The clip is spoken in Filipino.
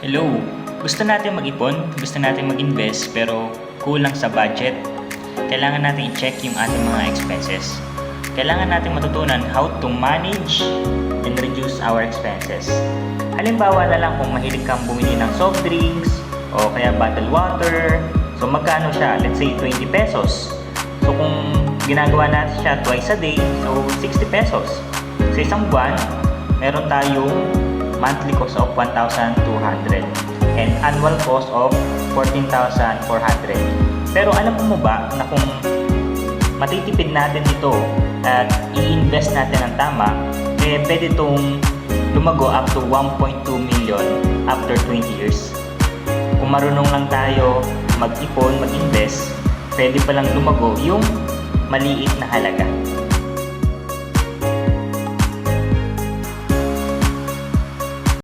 Hello! Gusto natin mag-ipon, gusto natin mag-invest, pero kulang sa budget. Kailangan natin i-check yung ating mga expenses. Kailangan natin matutunan how to manage and reduce our expenses. Halimbawa na lang kung mahilig kang bumili ng soft drinks o kaya bottled water. So magkano siya? Let's say 20 pesos. So kung ginagawa natin siya twice a day, so 60 pesos. Sa isang buwan, meron tayong monthly cost of 1,200 and annual cost of 14,400. Pero alam mo ba na kung matitipid natin ito at i-invest natin ng tama, pwede itong lumago up to 1.2 million after 20 years. Kung marunong lang tayo mag-ipon, mag-invest, pwede palang lumago yung maliit na halaga.